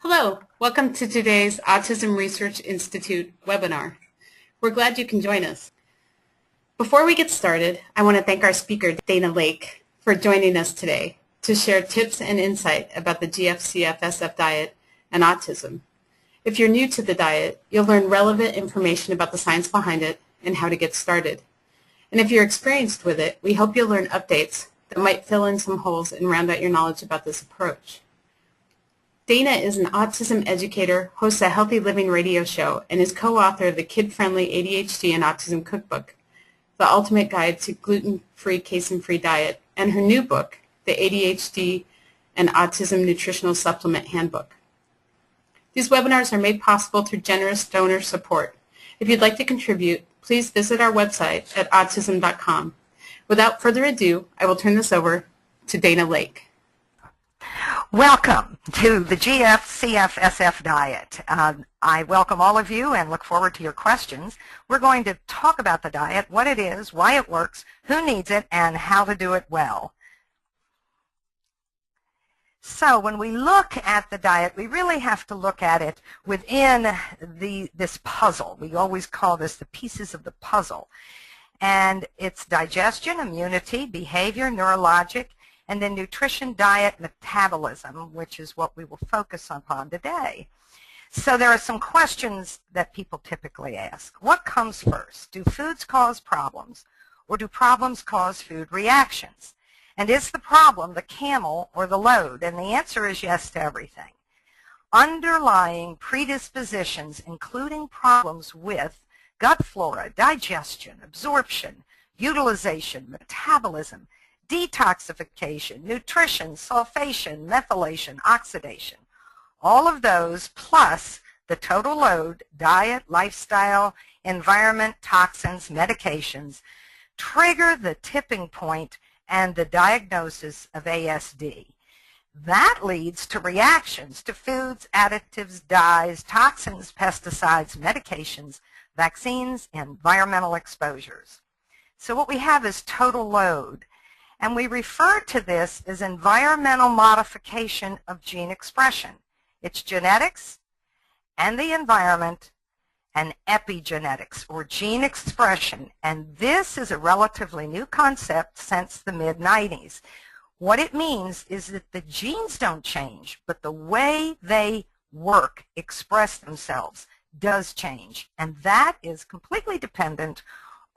Hello, welcome to today's Autism Research Institute webinar. We're glad you can join us. Before we get started, I want to thank our speaker, Dana Lake, for joining us today to share tips and insight about the GF-CF-SF diet and autism. If you're new to the diet, you'll learn relevant information about the science behind it and how to get started. And if you're experienced with it, we hope you'll learn updates that might fill in some holes and round out your knowledge about this approach. Dana is an autism educator, hosts a healthy living radio show, and is co-author of the kid-friendly ADHD and Autism Cookbook, The Ultimate Guide to Gluten-Free, Casein-Free Diet, and her new book, the ADHD and Autism Nutritional Supplement Handbook. These webinars are made possible through generous donor support. If you'd like to contribute, please visit our website at autism.com. Without further ado, I will turn this over to Dana Lake. Welcome to the GF-CF-SF diet. I welcome all of you and look forward to your questions. We're going to talk about the diet, what it is, why it works, who needs it, and how to do it well. So when we look at the diet, we really have to look at it within this puzzle. We always call this the pieces of the puzzle. And it's digestion, immunity, behavior, neurologic, and then nutrition, diet, metabolism, which is what we will focus upon today. So there are some questions that people typically ask. What comes first? Do foods cause problems, or do problems cause food reactions? And is the problem the camel or the load? And the answer is yes to everything. Underlying predispositions, including problems with gut flora, digestion, absorption, utilization, metabolism, detoxification, nutrition, sulfation, methylation, oxidation. All of those plus the total load, diet, lifestyle, environment, toxins, medications, trigger the tipping point and the diagnosis of ASD. That leads to reactions to foods, additives, dyes, toxins, pesticides, medications, vaccines, and environmental exposures. So what we have is total load. And we refer to this as environmental modification of gene expression. It's genetics and the environment and epigenetics, or gene expression. And this is a relatively new concept since the mid-90s. What it means is that the genes don't change, but the way they work, express themselves, does change. And that is completely dependent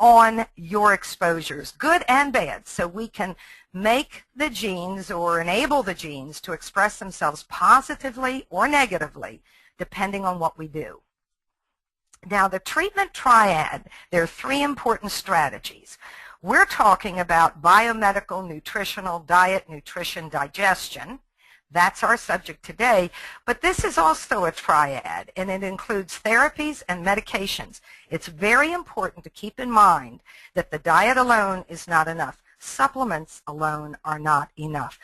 on your exposures, good and bad. So we can make the genes or enable the genes to express themselves positively or negatively, depending on what we do. Now, the treatment triad, there are three important strategies. We're talking about biomedical, nutritional, diet, nutrition, digestion. That's our subject today, but this is also a triad, and it includes therapies and medications. It's very important to keep in mind that the diet alone is not enough. Supplements alone are not enough.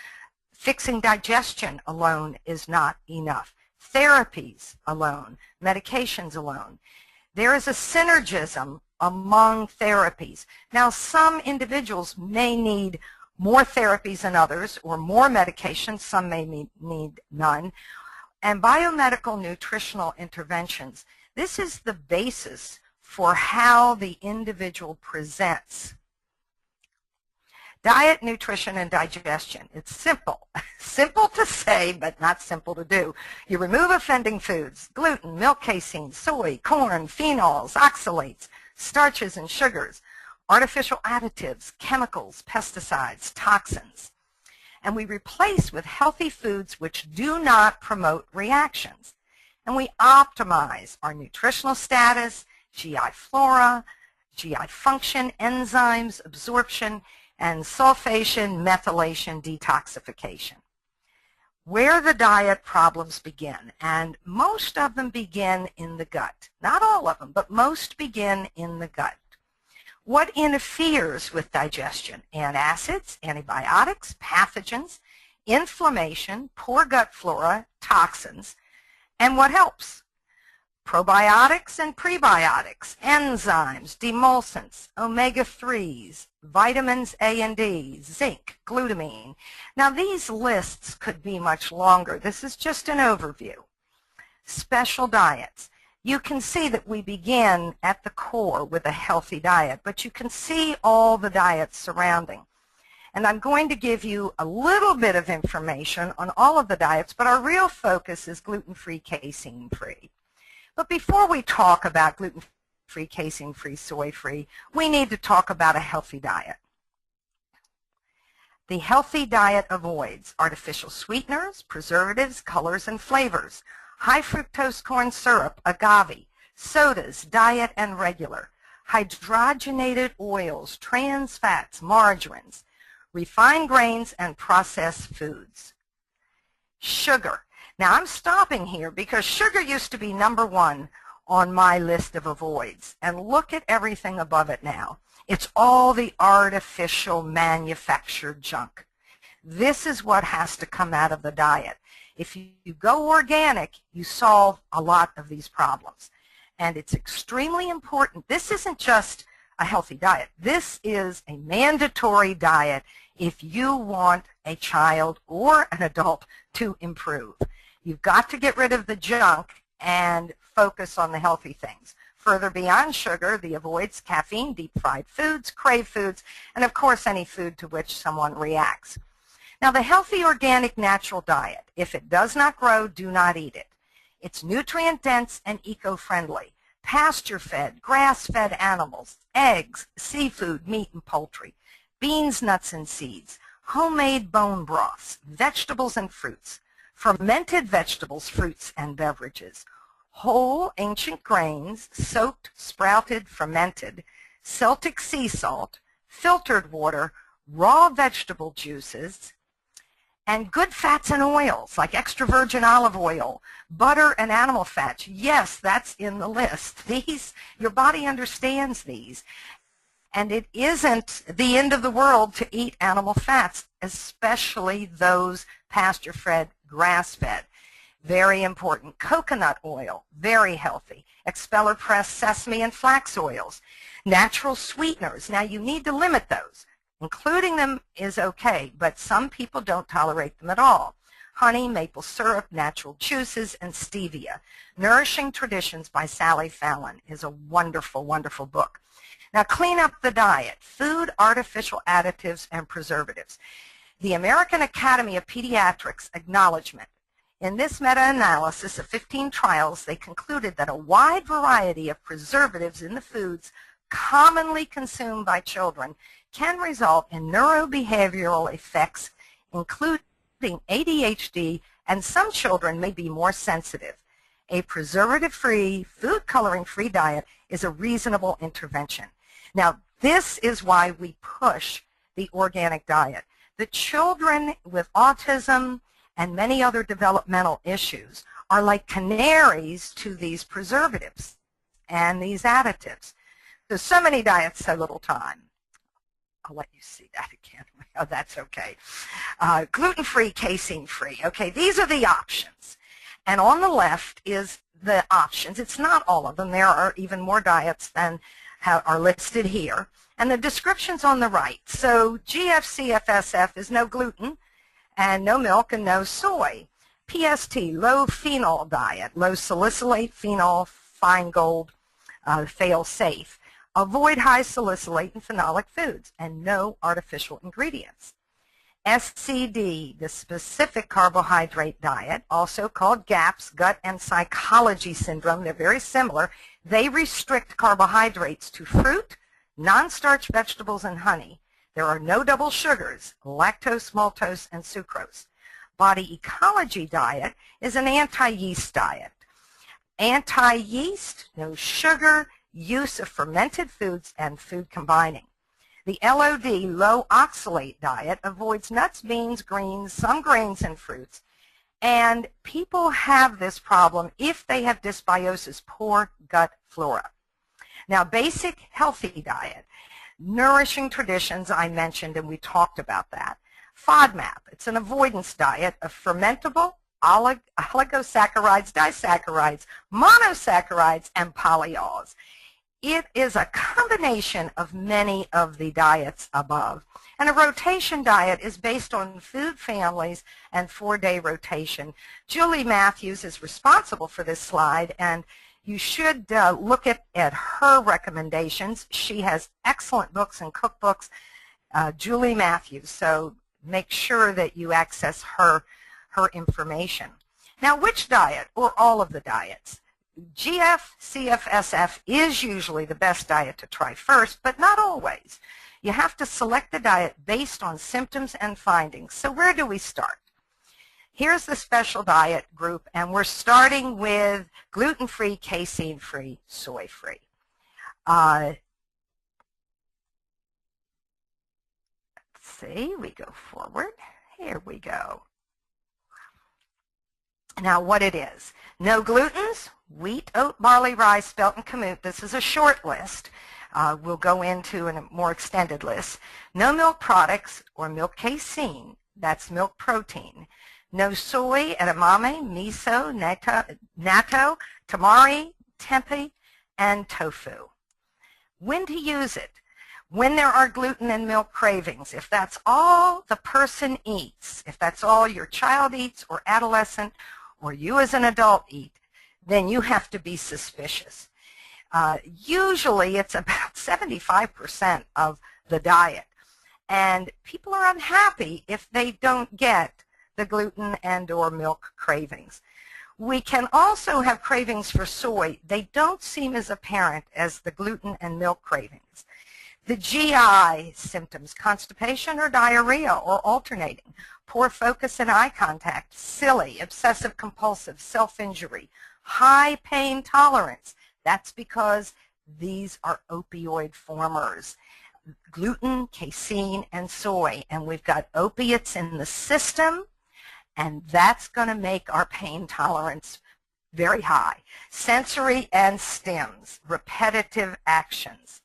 Fixing digestion alone is not enough. Therapies alone, medications alone. There is a synergism among therapies. Now, some individuals may need more therapies than others, or more medications. Some may need none. And biomedical nutritional interventions, this is the basis for how the individual presents. Diet, nutrition, and digestion. It's simple. Simple to say, but not simple to do. You remove offending foods, gluten, milk casein, soy, corn, phenols, oxalates, starches, and sugars, artificial additives, chemicals, pesticides, toxins. And we replace with healthy foods which do not promote reactions. And we optimize our nutritional status, GI flora, GI function, enzymes, absorption, and sulfation, methylation, detoxification. Where the diet problems begin, and most of them begin in the gut. Not all of them, but most begin in the gut. What interferes with digestion? Antacids, antibiotics, pathogens, inflammation, poor gut flora, toxins. And what helps? Probiotics and prebiotics, enzymes, demulcents, omega-3s, vitamins A and D, zinc, glutamine. Now these lists could be much longer. This is just an overview. special diets. You can see that we begin at the core with a healthy diet, but you can see all the diets surrounding. And I'm going to give you a little bit of information on all of the diets, but our real focus is gluten-free, casein-free. But before we talk about gluten-free, casein-free, soy-free, we need to talk about a healthy diet. The healthy diet avoids artificial sweeteners, preservatives, colors, and flavors, high fructose corn syrup, agave, sodas, diet and regular, hydrogenated oils, trans fats, margarines, refined grains, and processed foods. Sugar. Now I'm stopping here because sugar used to be #1 on my list of avoids. And look at everything above it now. It's all the artificial manufactured junk. This is what has to come out of the diet. If you go organic, you solve a lot of these problems. And it's extremely important. This isn't just a healthy diet. This is a mandatory diet if you want a child or an adult to improve. You've got to get rid of the junk and focus on the healthy things. Further beyond sugar, the avoids caffeine, deep-fried foods, crave foods, and of course any food to which someone reacts. Now the healthy organic natural diet, if it does not grow, do not eat it. It's nutrient-dense and eco-friendly. Pasture-fed, grass-fed animals, eggs, seafood, meat, and poultry, beans, nuts, and seeds, homemade bone broths, vegetables and fruits, fermented vegetables, fruits, and beverages, whole ancient grains, soaked, sprouted, fermented, Celtic sea salt, filtered water, raw vegetable juices, and good fats and oils like extra virgin olive oil, butter, and animal fats. Yes, that's in the list. These, your body understands these. And it isn't the end of the world to eat animal fats, especially those pasture-fed, grass-fed. Very important. Coconut oil, very healthy. Expeller pressed sesame and flax oils. Natural sweeteners. Now you need to limit those. Including them is okay, but some people don't tolerate them at all. Honey, maple syrup, natural juices, and stevia. Nourishing Traditions by Sally Fallon is a wonderful, wonderful book. Now clean up the diet. Food, artificial additives, and preservatives. The American Academy of Pediatrics acknowledgement. In this meta-analysis of 15 trials, they concluded that a wide variety of preservatives in the foods commonly consumed by children can result in neurobehavioral effects, including ADHD, and some children may be more sensitive. A preservative-free, food coloring-free diet is a reasonable intervention. Now, this is why we push the organic diet. The children with autism and many other developmental issues are like canaries to these preservatives and these additives. There's so many diets, so little time. I'll let you see that again. Oh, that's okay. Gluten-free, casein-free. Okay, these are the options. And on the left is the options. It's not all of them. There are even more diets than are listed here. And the description's on the right. So GFCFSF is no gluten and no milk and no soy. PST, low phenol diet, low salicylate, phenol, fine gold, fail-safe. Avoid high salicylate and phenolic foods, and no artificial ingredients. SCD, the specific carbohydrate diet, also called GAPS, gut and psychology syndrome. They're very similar. They restrict carbohydrates to fruit, non-starch vegetables, and honey. There are no double sugars, lactose, maltose, and sucrose. Body ecology diet is an anti-yeast diet. Anti-yeast, no sugar, use of fermented foods, and food combining. The LOD, low oxalate diet, avoids nuts, beans, greens, some grains, and fruits. And people have this problem if they have dysbiosis, poor gut flora. Now, basic healthy diet. Nourishing Traditions, I mentioned, and we talked about that. FODMAP, it's an avoidance diet of fermentable, oligosaccharides, disaccharides, monosaccharides, and polyols. It is a combination of many of the diets above. And a rotation diet is based on food families and 4-day rotation. Julie Matthews is responsible for this slide, and you should look at her recommendations. She has excellent books and cookbooks, Julie Matthews, so make sure that you access her information. Now, which diet or all of the diets? GF-CF-SF is usually the best diet to try first, but not always. You have to select the diet based on symptoms and findings. So where do we start? Here's the special diet group, and we're starting with gluten-free, casein-free, soy-free. Let's see, we go forward. Here we go. Now what it is. No glutens, wheat, oat, barley, rye, spelt, and kamut. This is a short list. We'll go into a more extended list. No milk products or milk casein. That's milk protein. No soy, edamame, miso, natto, tamari, tempeh, and tofu. When to use it? When there are gluten and milk cravings. If that's all the person eats, if that's all your child eats or adolescent or you as an adult eat, then you have to be suspicious. Usually it's about 75% of the diet, and people are unhappy if they don't get the gluten and or milk cravings. We can also have cravings for soy. They don't seem as apparent as the gluten and milk cravings. The GI symptoms, constipation or diarrhea or alternating, poor focus and eye contact, silly, obsessive compulsive, self-injury, high pain tolerance. That's because these are opioid formers. Gluten, casein, and soy. And we've got opiates in the system, and that's going to make our pain tolerance very high. Sensory and stims, repetitive actions.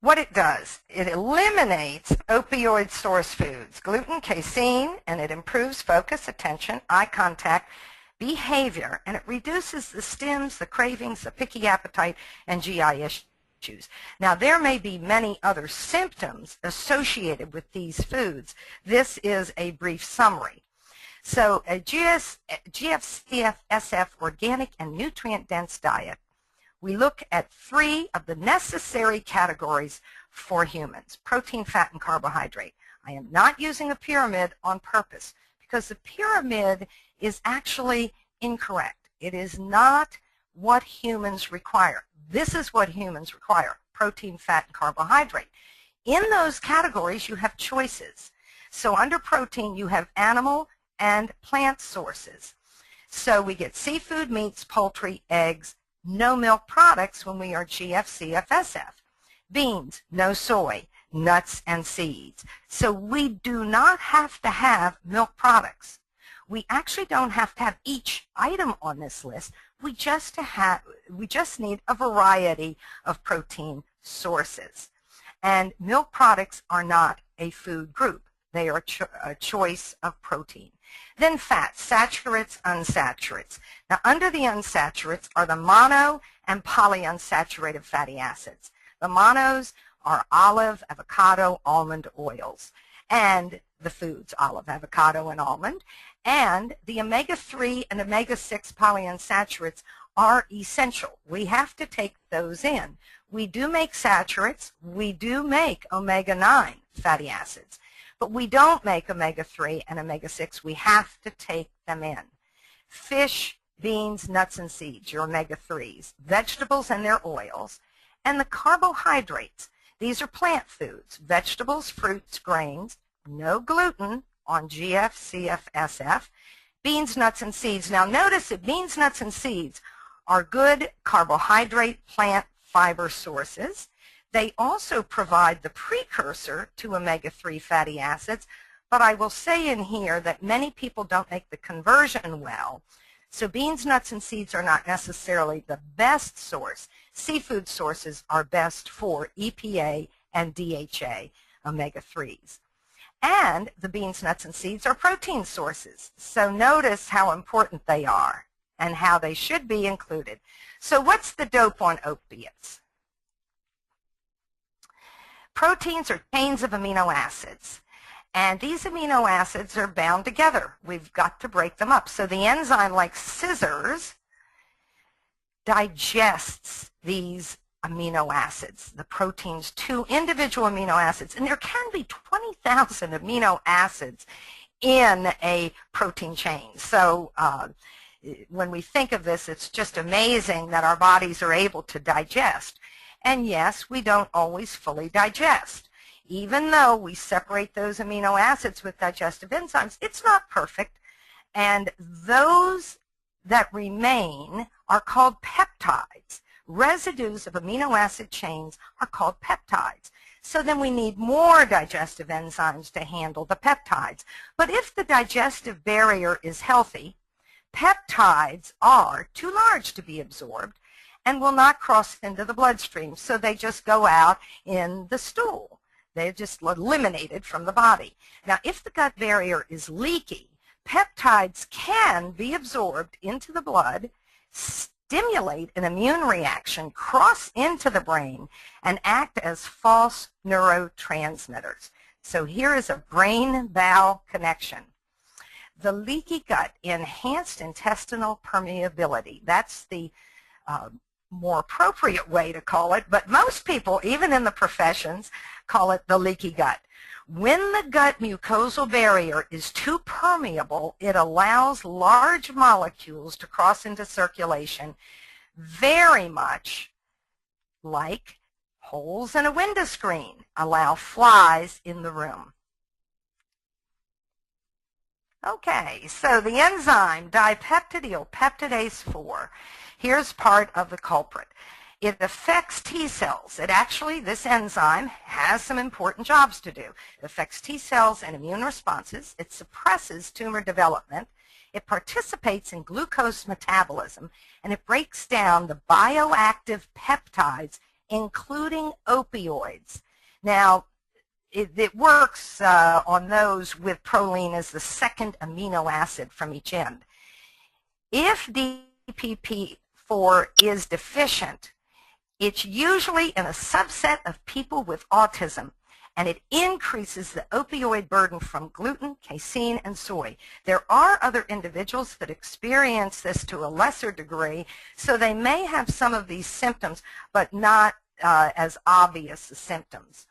What it does, it eliminates opioid source foods, gluten, casein, and it improves focus, attention, eye contact, behavior, and it reduces the stims, the cravings, the picky appetite, and GI issues. Now, there may be many other symptoms associated with these foods. This is a brief summary. So a GF-CF-SF organic and nutrient-dense diet. We look at 3 of the necessary categories for humans: protein, fat, and carbohydrate. I am not using a pyramid on purpose because the pyramid is actually incorrect. It is not what humans require. This is what humans require: protein, fat, and carbohydrate. In those categories, you have choices. So under protein, you have animal and plant sources. So we get seafood, meats, poultry, eggs. No milk products when we are GF-CF-SF. Beans, no soy, nuts and seeds. So we do not have to have milk products. We actually don't have to have each item on this list. We just need a variety of protein sources. And milk products are not a food group. They are a choice of protein. Then fats, saturates, unsaturates. Now, under the unsaturates are the mono and polyunsaturated fatty acids. The monos are olive, avocado, almond oils, and the foods, olive, avocado, and almond. And the omega-3 and omega-6 polyunsaturates are essential. We have to take those in. We do make saturates. We do make omega-9 fatty acids. But we don't make omega-3 and omega-6. We have to take them in. Fish, beans, nuts, and seeds, your omega-3s. Vegetables and their oils. And the carbohydrates. These are plant foods. Vegetables, fruits, grains. No gluten on GF-CF-SF. Beans, nuts, and seeds. Now notice that beans, nuts, and seeds are good carbohydrate plant fiber sources. They also provide the precursor to omega-3 fatty acids, but I will say in here that many people don't make the conversion well. So beans, nuts, and seeds are not necessarily the best source. Seafood sources are best for EPA and DHA omega-3s. And the beans, nuts, and seeds are protein sources. So notice how important they are and how they should be included. So what's the dope on opiates? Proteins are chains of amino acids. And these amino acids are bound together. We've got to break them up. So the enzyme, like scissors, digests these amino acids, the proteins, to individual amino acids. And there can be 20,000 amino acids in a protein chain. So when we think of this, it's just amazing that our bodies are able to digest. And yes, we don't always fully digest. Even though we separate those amino acids with digestive enzymes, it's not perfect. And those that remain are called peptides. Residues of amino acid chains are called peptides. So then we need more digestive enzymes to handle the peptides. But if the digestive barrier is healthy, peptides are too large to be absorbed and will not cross into the bloodstream. So they just go out in the stool. They're just eliminated from the body. Now, if the gut barrier is leaky, peptides can be absorbed into the blood, stimulate an immune reaction, cross into the brain, and act as false neurotransmitters. So here is a brain-bowel connection. The leaky gut, enhanced intestinal permeability. That's the more appropriate way to call it, but most people, even in the professions, call it the leaky gut. When the gut mucosal barrier is too permeable, it allows large molecules to cross into circulation, very much like holes in a window screen allow flies in the room. Okay, so the enzyme dipeptidyl peptidase 4. Here's part of the culprit. It affects T cells. This enzyme has some important jobs to do. It affects T cells and immune responses. It suppresses tumor development. It participates in glucose metabolism, and it breaks down the bioactive peptides, including opioids. Now, it works on those with proline as the second amino acid from each end. If DPP4 is deficient, it's usually in a subset of people with autism, and it increases the opioid burden from gluten, casein, and soy. There are other individuals that experience this to a lesser degree, so they may have some of these symptoms, but not as obvious as symptoms.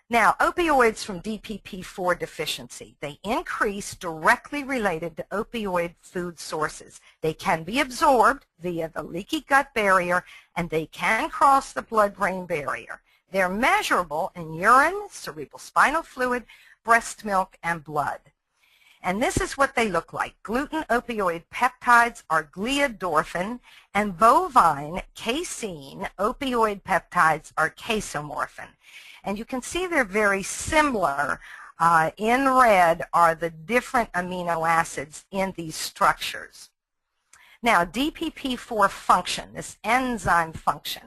Now, opioids from DPP4 deficiency, they increase directly related to opioid food sources. They can be absorbed via the leaky gut barrier, and they can cross the blood-brain barrier. They're measurable in urine, cerebrospinal fluid, breast milk, and blood. And this is what they look like. Gluten opioid peptides are gliadorphin, and bovine casein opioid peptides are casomorphin. And you can see they're very similar. In red are the different amino acids in these structures. Now, DPP4 function, this enzyme function,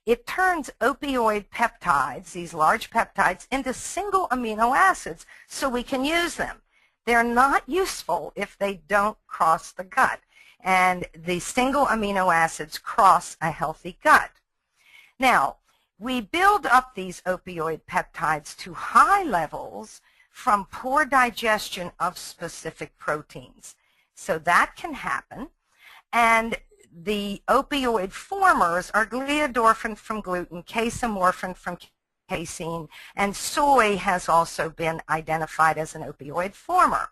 it turns opioid peptides, these large peptides, into single amino acids so we can use them. They're not useful if they don't cross the gut. And the single amino acids cross a healthy gut. Now, we build up these opioid peptides to high levels from poor digestion of specific proteins. So that can happen. And the opioid formers are gliadorphin from gluten, casomorphin from casein, and soy has also been identified as an opioid former.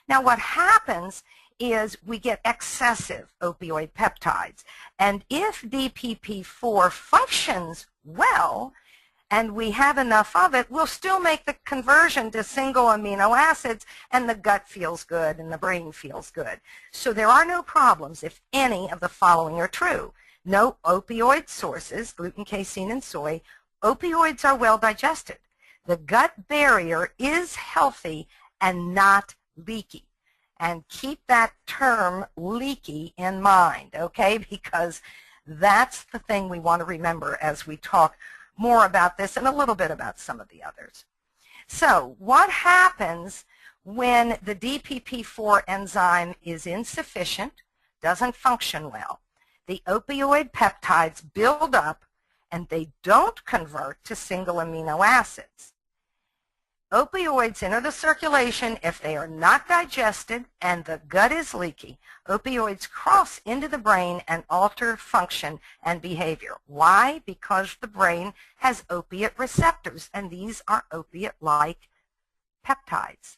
Now what happens is we get excessive opioid peptides. And if DPP4 functions well, and we have enough of it, we'll still make the conversion to single amino acids, and the gut feels good and the brain feels good. So there are no problems if any of the following are true. No opioid sources, gluten, casein, and soy. Opioids are well digested. The gut barrier is healthy and not leaky. And keep that term leaky in mind, okay? Because that's the thing we want to remember as we talk more about this and a little bit about some of the others. So what happens when the DPP-4 enzyme is insufficient, doesn't function well? The opioid peptides build up and they don't convert to single amino acids. Opioids enter the circulation. If they are not digested and the gut is leaky, opioids cross into the brain and alter function and behavior. Why? Because the brain has opiate receptors, and these are opiate-like peptides.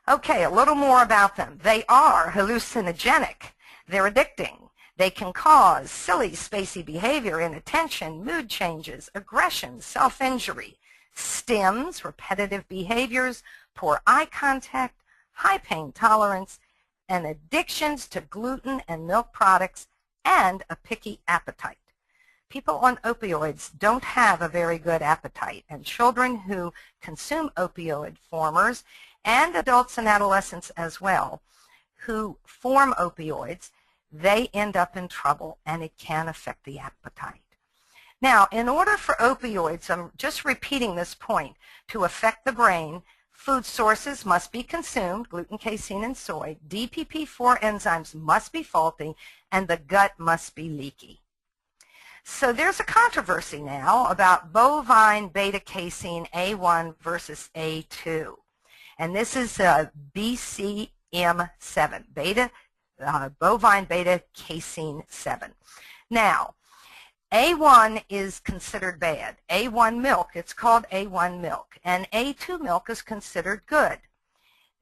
Okay, a little more about them. They are hallucinogenic. They're addicting. They can cause silly, spacey behavior, inattention, mood changes, aggression, self-injury, stims, repetitive behaviors, poor eye contact, high pain tolerance, and addictions to gluten and milk products, and a picky appetite. People on opioids don't have a very good appetite, and children who consume opioid formers, and adults and adolescents as well, who form opioids, they end up in trouble, and it can affect the appetite. Now, in order for opioids, I'm just repeating this point, to affect the brain, food sources must be consumed, gluten, casein, and soy, DPP-4 enzymes must be faulty, and the gut must be leaky. So there's a controversy now about bovine beta-casein A1 versus A2. And this is BCM7, bovine beta-casein 7. Now, A1 is considered bad. A1 milk, it's called A1 milk, and A2 milk is considered good.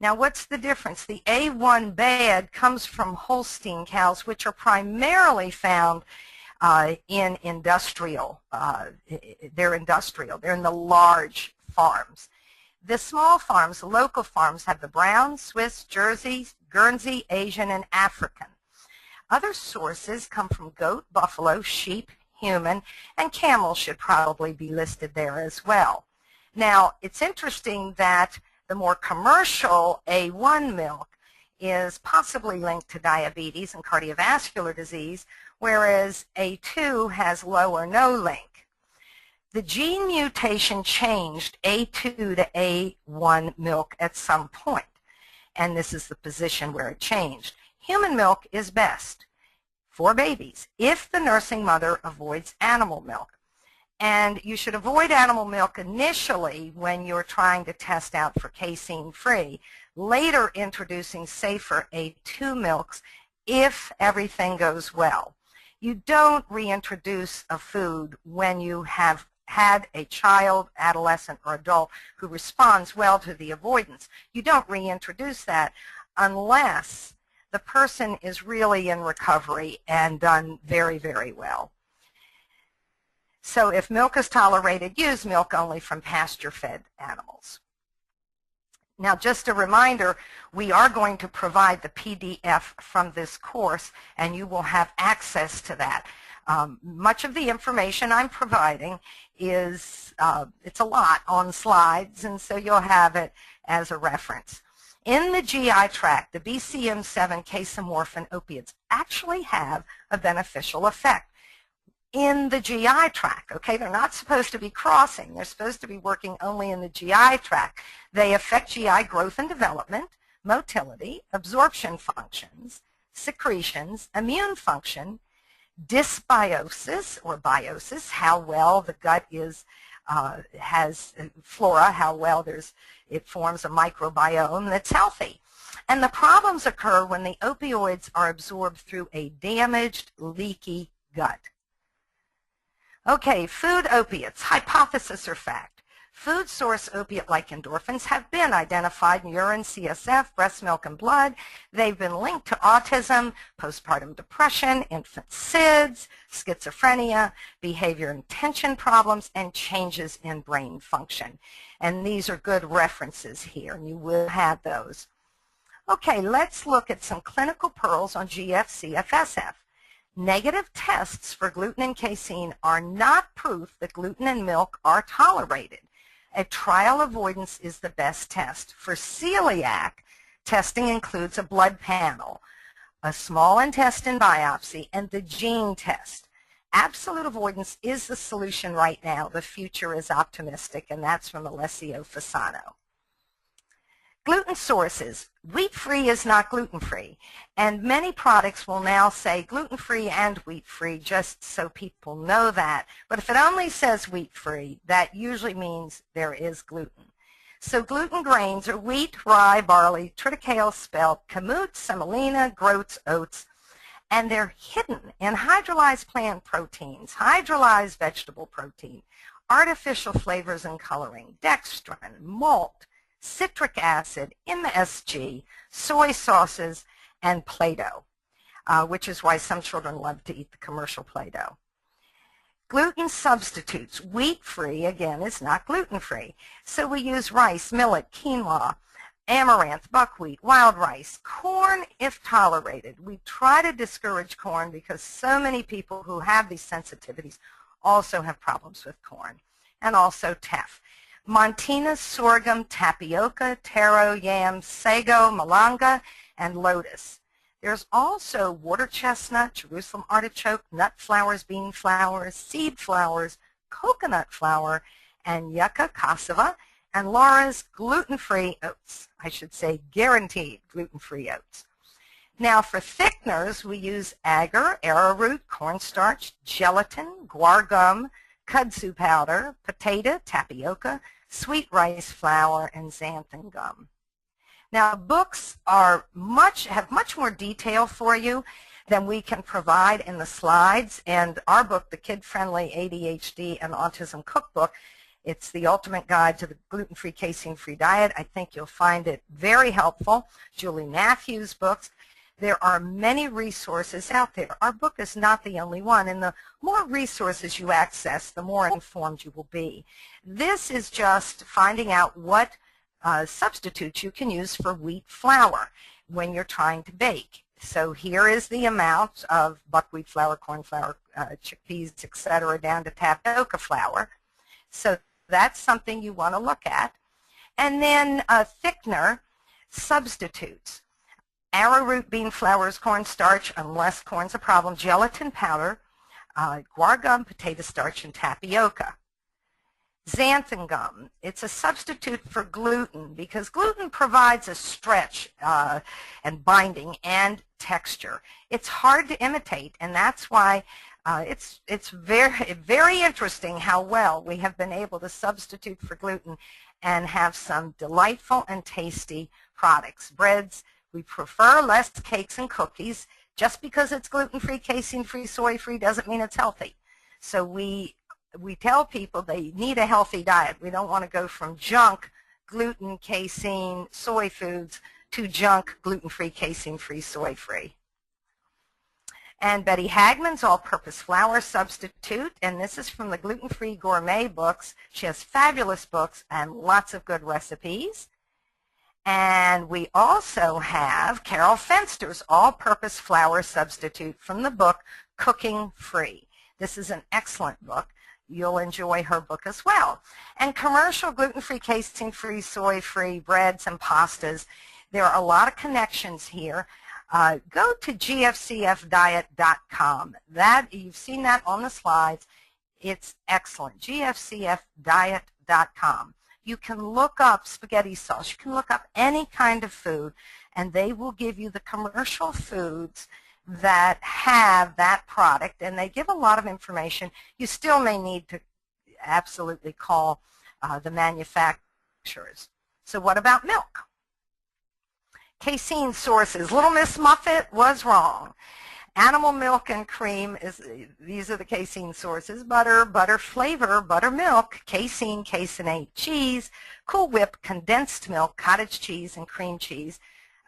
Now, what's the difference? The A1 bad comes from Holstein cows, which are primarily found in industrial. They're industrial. They're in the large farms. The small farms, the local farms, have the brown, Swiss, Jersey, Guernsey, Asian, and African. Other sources come from goat, buffalo, sheep, human, and camel should probably be listed there as well. Now, it's interesting that the more commercial A1 milk is possibly linked to diabetes and cardiovascular disease, whereas A2 has low or no link. The gene mutation changed A2 to A1 milk at some point, and this is the position where it changed. Human milk is best for babies if the nursing mother avoids animal milk. And you should avoid animal milk initially when you're trying to test out for casein-free, later introducing safer A2 milks if everything goes well. You don't reintroduce a food when you have had a child, adolescent, or adult who responds well to the avoidance. You don't reintroduce that unless the person is really in recovery and done very, very well. So if milk is tolerated, use milk only from pasture-fed animals. Now, just a reminder, we are going to provide the PDF from this course, and you will have access to that. Much of the information I'm providing is, it's a lot on slides, and so you'll have it as a reference. In the GI tract, the BCM7 casomorphin opiates actually have a beneficial effect in the GI tract. Okay, they're not supposed to be crossing. They're supposed to be working only in the GI tract. They affect GI growth and development, motility, absorption functions, secretions, immune function, dysbiosis or biosis, how well the gut is has flora, how well it forms a microbiome that's healthy. And the problems occur when the opioids are absorbed through a damaged, leaky gut. Okay, food opiates, hypothesis or fact. Food source opiate-like endorphins have been identified in urine, CSF, breast milk, and blood. They've been linked to autism, postpartum depression, infant SIDS, schizophrenia, behavior and attention problems, and changes in brain function. And these are good references here, and you will have those. Okay, let's look at some clinical pearls on GFCFSF. Negative tests for gluten and casein are not proof that gluten and milk are tolerated. A trial avoidance is the best test. For celiac, testing includes a blood panel, a small intestine biopsy, and the gene test. Absolute avoidance is the solution right now. The future is optimistic, and that's from Alessio Fasano. Gluten sources. Wheat-free is not gluten-free, and many products will now say gluten-free and wheat-free just so people know that. But if it only says wheat-free, that usually means there is gluten. So gluten grains are wheat, rye, barley, triticale, spelt, kamut, semolina, groats, oats, and they're hidden in hydrolyzed plant proteins, hydrolyzed vegetable protein, artificial flavors and coloring, dextrin, malt, citric acid, MSG, soy sauces, and Play-Doh, which is why some children love to eat the commercial Play-Doh. Gluten substitutes. Wheat-free, again, is not gluten-free. So we use rice, millet, quinoa, amaranth, buckwheat, wild rice, corn if tolerated. We try to discourage corn because so many people who have these sensitivities also have problems with corn, and also teff. Montina, sorghum, tapioca, taro, yam, sago, malanga, and lotus. There's also water chestnut, Jerusalem artichoke, nut flowers, bean flowers, seed flowers, coconut flour, and yucca, cassava, and Laura's gluten-free oats. I should say guaranteed gluten-free oats. Now for thickeners, we use agar, arrowroot, cornstarch, gelatin, guar gum, kudzu powder, potato, tapioca, sweet rice flour, and xanthan gum. Now books have much more detail for you than we can provide in the slides, and our book, the Kid-Friendly ADHD and Autism Cookbook, it's the ultimate guide to the gluten-free, casein-free diet. I think you'll find it very helpful. Julie Matthews' books. There are many resources out there. Our book is not the only one, and the more resources you access, the more informed you will be. This is just finding out what substitutes you can use for wheat flour when you're trying to bake. So here is the amount of buckwheat flour, corn flour, chickpeas, etc., down to tapioca flour. So that's something you want to look at. And then thickener substitutes. Arrowroot, bean flours, cornstarch, unless corn's a problem, gelatin powder, guar gum, potato starch, and tapioca. Xanthan gum, it's a substitute for gluten because gluten provides a stretch and binding and texture. It's hard to imitate, and that's why it's very interesting how well we have been able to substitute for gluten and have some delightful and tasty products. Breads, we prefer less cakes and cookies. Just because it's gluten-free, casein-free, soy-free doesn't mean it's healthy. So we tell people they need a healthy diet. We don't want to go from junk, gluten, casein, soy foods to junk, gluten-free, casein-free, soy-free. And Betty Hagman's all-purpose flour substitute, and this is from the Gluten-Free Gourmet books. She has fabulous books and lots of good recipes. And we also have Carol Fenster's all-purpose flour substitute from the book Cooking Free. This is an excellent book. You'll enjoy her book as well. And commercial gluten-free, casein-free, soy-free breads and pastas. There are a lot of connections here. Go to gfcfdiet.com. You've seen that on the slides. It's excellent. gfcfdiet.com. You can look up spaghetti sauce. You can look up any kind of food, and they will give you the commercial foods that have that product, and they give a lot of information. You still may need to absolutely call the manufacturers. So what about milk? Casein sources. Little Miss Muffet was wrong. Animal milk and cream, these are the casein sources. Butter, butter flavor, buttermilk, casein, caseinate, cheese, Cool Whip, condensed milk, cottage cheese, and cream cheese.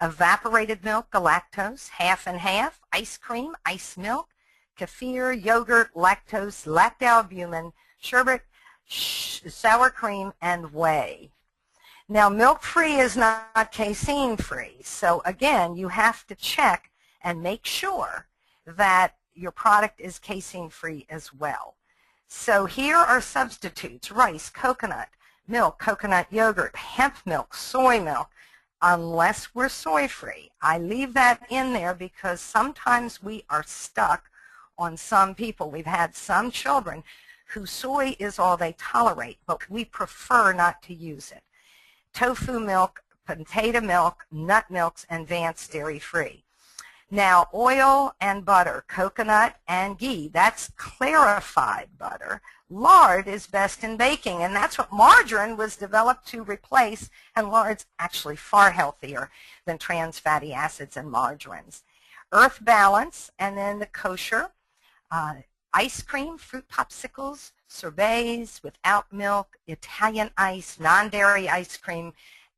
Evaporated milk, galactose, half and half, ice cream, ice milk, kefir, yogurt, lactose, lactalbumin, sherbet, sour cream, and whey. Now, milk-free is not casein-free, so again, you have to check and make sure that your product is casein-free as well. So here are substitutes: rice, coconut milk, coconut yogurt, hemp milk, soy milk, unless we're soy-free. I leave that in there because sometimes we are stuck on some people. We've had some children whose soy is all they tolerate, but we prefer not to use it. Tofu milk, potato milk, nut milks, and advanced dairy-free. Now, oil and butter, coconut and ghee, that's clarified butter. Lard is best in baking, and that's what margarine was developed to replace, and lard's actually far healthier than trans fatty acids and margarines. Earth balance, and then the kosher, ice cream, fruit popsicles, sorbets without milk, Italian ice, non-dairy ice cream,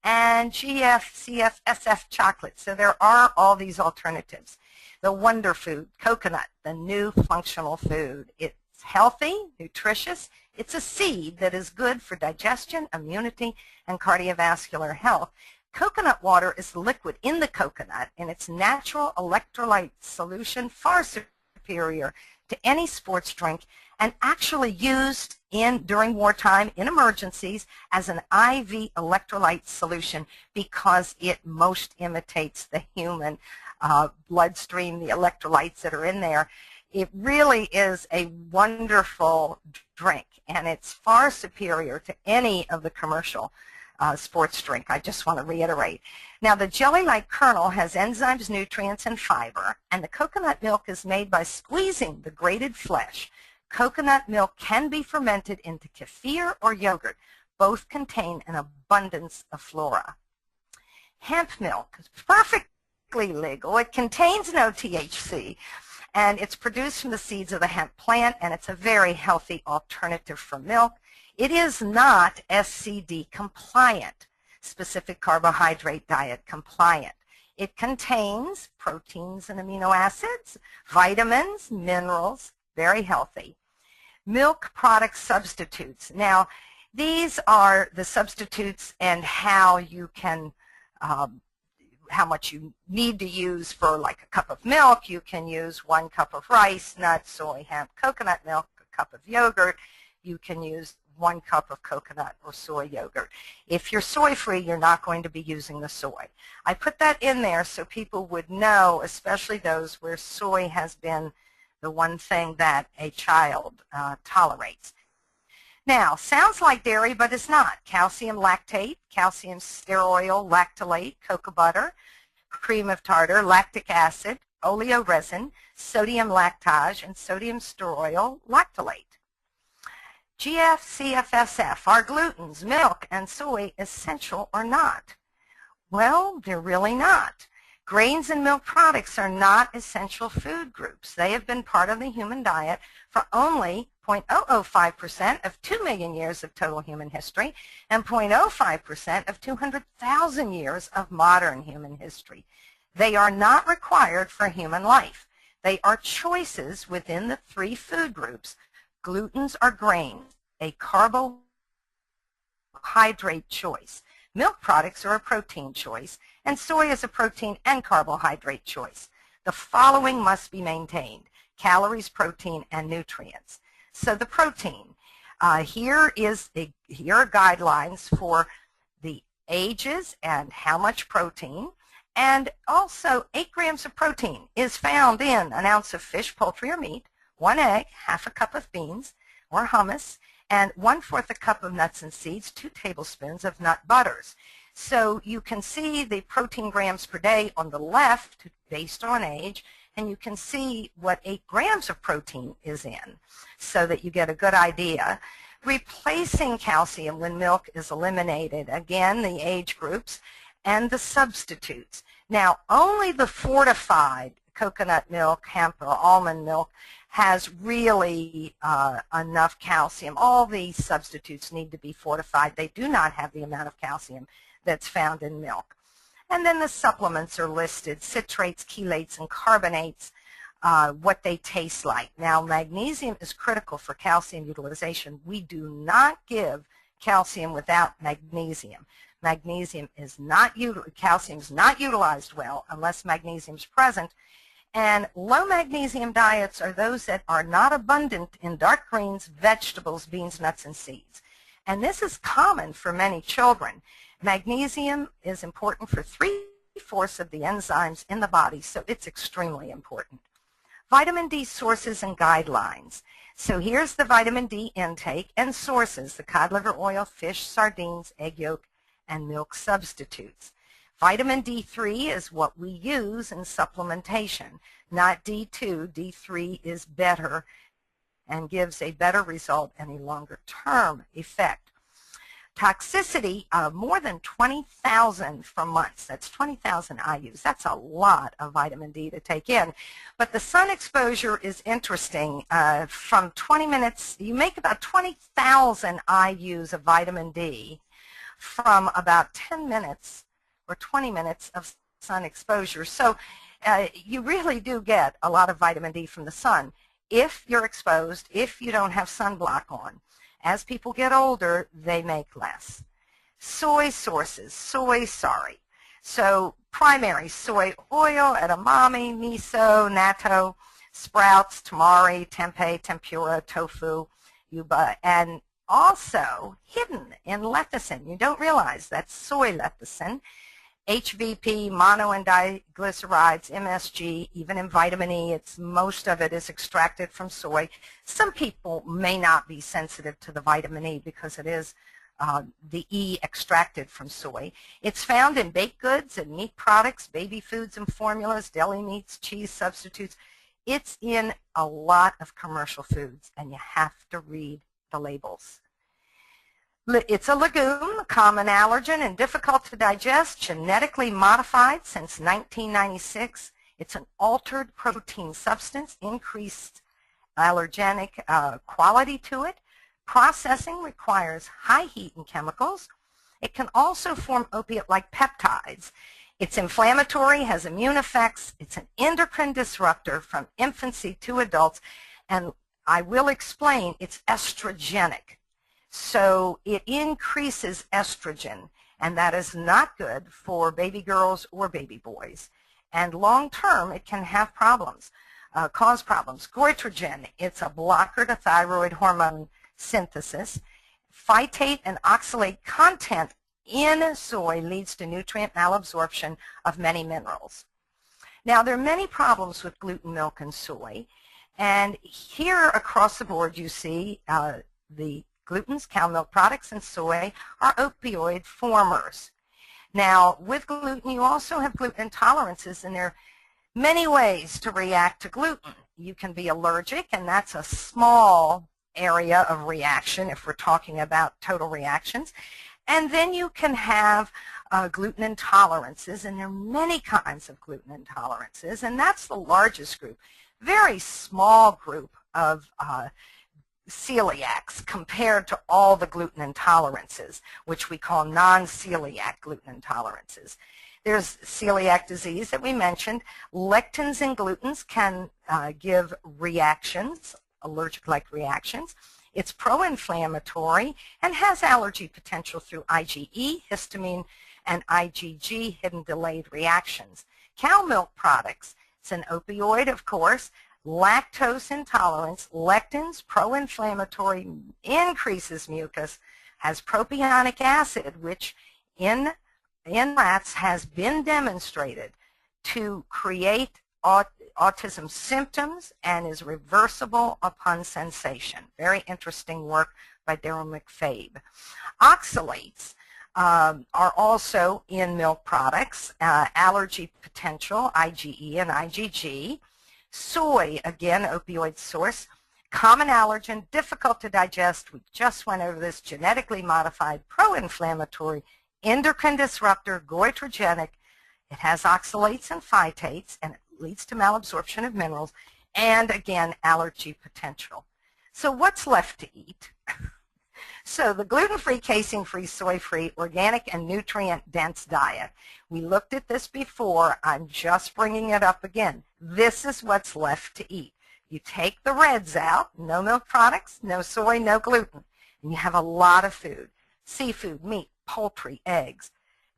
and GF, CF, SF chocolate. So there are all these alternatives. The wonder food, coconut, the new functional food. It's healthy, nutritious. It's a seed that is good for digestion, immunity, and cardiovascular health. Coconut water is the liquid in the coconut, and its natural electrolyte solution far superior to any sports drink, and actually used during wartime in emergencies as an IV electrolyte solution because it most imitates the human bloodstream, the electrolytes that are in there. It really is a wonderful drink, and it's far superior to any of the commercial sports drink. I just want to reiterate. Now, the jelly-like kernel has enzymes, nutrients, and fiber, and the coconut milk is made by squeezing the grated flesh. Coconut milk can be fermented into kefir or yogurt. Both contain an abundance of flora. Hemp milk is perfectly legal. It contains no THC, and it's produced from the seeds of the hemp plant, and it's a very healthy alternative for milk. It is not SCD compliant, specific carbohydrate diet compliant. It contains proteins and amino acids, vitamins, minerals, very healthy. Milk product substitutes. Now, these are the substitutes and how you can, how much you need to use for like a cup of milk. You can use 1 cup of rice, nuts, soy, hemp, coconut milk, a cup of yogurt. You can use 1 cup of coconut or soy yogurt. If you're soy-free, you're not going to be using the soy. I put that in there so people would know, especially those where soy has been the one thing that a child tolerates. Now, sounds like dairy, but it's not. Calcium lactate, calcium stearoyl lactylate, cocoa butter, cream of tartar, lactic acid, oleoresin, sodium lactage, and sodium stearoyl lactylate. GF-CFSF, are glutens, milk, and soy essential or not? Well, they're really not. Grains and milk products are not essential food groups. They have been part of the human diet for only 0.005% of 2 million years of total human history and 0.05% of 200,000 years of modern human history. They are not required for human life. They are choices within the 3 food groups. Glutens are grains, a carbohydrate choice. Milk products are a protein choice, and soy is a protein and carbohydrate choice. The following must be maintained: calories, protein, and nutrients. So the protein, here are guidelines for the ages and how much protein, and also 8 grams of protein is found in an ounce of fish, poultry, or meat, 1 egg, half a cup of beans or hummus, and 1/4 a cup of nuts and seeds, 2 tablespoons of nut butters. So you can see the protein grams per day on the left based on age, and you can see what 8 grams of protein is in so that you get a good idea. Replacing calcium when milk is eliminated, again, the age groups and the substitutes. Now, only the fortified coconut milk, hemp, or almond milk has really enough calcium. All these substitutes need to be fortified. They do not have the amount of calcium that's found in milk. And then the supplements are listed: citrates, chelates, and carbonates, what they taste like. Now, magnesium is critical for calcium utilization. We do not give calcium without magnesium. Magnesium is not calcium is not utilized well unless magnesium is present. And low magnesium diets are those that are not abundant in dark greens, vegetables, beans, nuts, and seeds. And this is common for many children. Magnesium is important for 3/4 of the enzymes in the body, so it's extremely important. Vitamin D sources and guidelines. So here's the vitamin D intake and sources: the cod liver oil, fish, sardines, egg yolk, and milk substitutes. Vitamin D3 is what we use in supplementation, not D2. D3 is better and gives a better result and a longer term effect. Toxicity of more than 20,000 for months. That's 20,000 IUs. That's a lot of vitamin D to take in. But the sun exposure is interesting. From 20 minutes, you make about 20,000 IUs of vitamin D from about 10 minutes or 20 minutes of sun exposure. So you really do get a lot of vitamin D from the sun if you're exposed, if you don't have sunblock on. As people get older, they make less. Soy sources, So primary: soy oil, edamame, miso, natto, sprouts, tamari, tempeh, tempura, tofu, yuba, and also hidden in lecithin. You don't realize that's soy lecithin. HVP, mono and diglycerides, MSG, even in vitamin E, most of it is extracted from soy. Some people may not be sensitive to the vitamin E because it is the E extracted from soy. It's found in baked goods and meat products, baby foods and formulas, deli meats, cheese substitutes. It's in a lot of commercial foods, and you have to read the labels. It's a legume, common allergen, and difficult to digest, genetically modified since 1996. It's an altered protein substance, increased allergenic quality to it. Processing requires high heat and chemicals. It can also form opiate-like peptides. It's inflammatory, has immune effects. It's an endocrine disruptor from infancy to adults, and I will explain, it's estrogenic. So it increases estrogen, and that is not good for baby girls or baby boys. And long term, it can have problems, cause problems. Goitrogen, it's a blocker to thyroid hormone synthesis. Phytate and oxalate content in soy leads to nutrient malabsorption of many minerals. Now, there are many problems with gluten milk and soy, and here across the board you see the glutens, cow milk products, and soy are opioid formers. Now, with gluten, you also have gluten intolerances, and there are many ways to react to gluten. You can be allergic, and that's a small area of reaction if we're talking about total reactions. And then you can have gluten intolerances, and there are many kinds of gluten intolerances, and that's the largest group. Very small group of celiacs compared to all the gluten intolerances, which we call non-celiac gluten intolerances. There's celiac disease that we mentioned. Lectins and glutens can give reactions, allergic-like reactions. It's pro-inflammatory and has allergy potential through IgE, histamine, and IgG, hidden delayed reactions. Cow milk products, it's an opioid, of course. Lactose intolerance, lectins, pro-inflammatory, increases mucus, has propionic acid, which in rats has been demonstrated to create autism symptoms and is reversible upon cessation. Very interesting work by Daryl McFabe. Oxalates are also in milk products, allergy potential, IgE and IgG. Soy, again, opioid source, common allergen, difficult to digest. We just went over this, genetically modified, pro-inflammatory, endocrine disruptor, goitrogenic. It has oxalates and phytates, and it leads to malabsorption of minerals, and again, allergy potential. So what's left to eat? So the gluten-free, casein-free, soy-free, organic, and nutrient-dense diet. We looked at this before. I'm just bringing it up again. This is what's left to eat. You take the reds out, no milk products, no soy, no gluten, and you have a lot of food. Seafood, meat, poultry, eggs,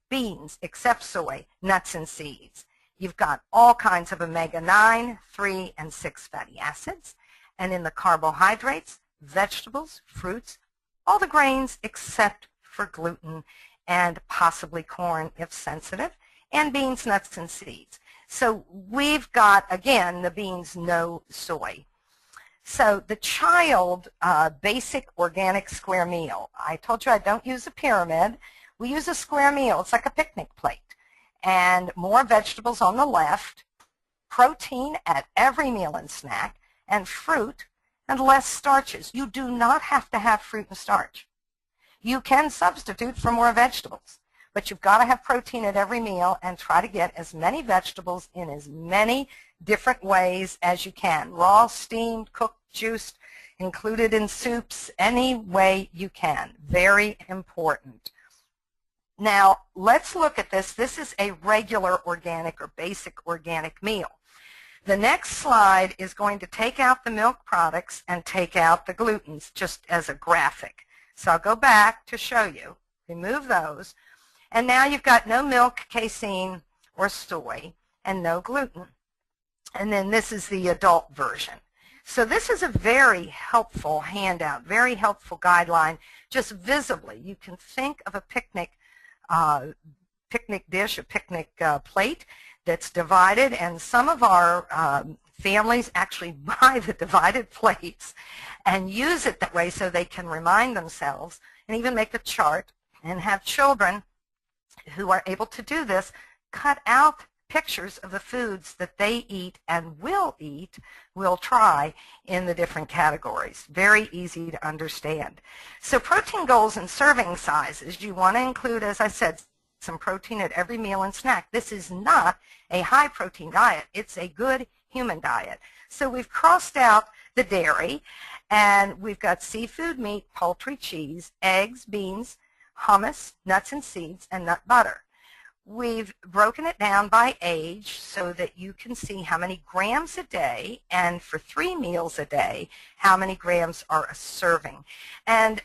beans, except soy, nuts and seeds. You've got all kinds of omega-9, 3, and 6 fatty acids. And in the carbohydrates, vegetables, fruits, all the grains except for gluten and possibly corn if sensitive, and beans, nuts, and seeds. So we've got, again, the beans, no soy. So the child basic organic square meal. I told you I don't use a pyramid. We use a square meal. It's like a picnic plate. And more vegetables on the left, protein at every meal and snack, and fruit and less starches. You do not have to have fruit and starch. You can substitute for more vegetables, but you've got to have protein at every meal and try to get as many vegetables in as many different ways as you can. Raw, steamed, cooked, juiced, included in soups, any way you can. Very important. Now, let's look at this. This is a regular organic or basic organic meal. The next slide is going to take out the milk products and take out the glutens just as a graphic. So I'll go back to show you. Remove those. And now you've got no milk, casein, or soy, and no gluten. And then this is the adult version. So this is a very helpful handout, very helpful guideline, just visibly. You can think of a picnic dish, a picnic plate that's divided, and some of our families actually buy the divided plates and use it that way so they can remind themselves and even make a chart and have children who are able to do this cut out pictures of the foods that they eat and will try in the different categories. Very easy to understand. So protein goals and serving sizes, you want to include, as I said, some protein at every meal and snack. This is not a high protein diet. It's a good human diet. So we've crossed out the dairy, and we've got seafood, meat, poultry, cheese, eggs, beans, hummus, nuts and seeds, and nut butter. We've broken it down by age so that you can see how many grams a day, and for 3 meals a day, how many grams are a serving. And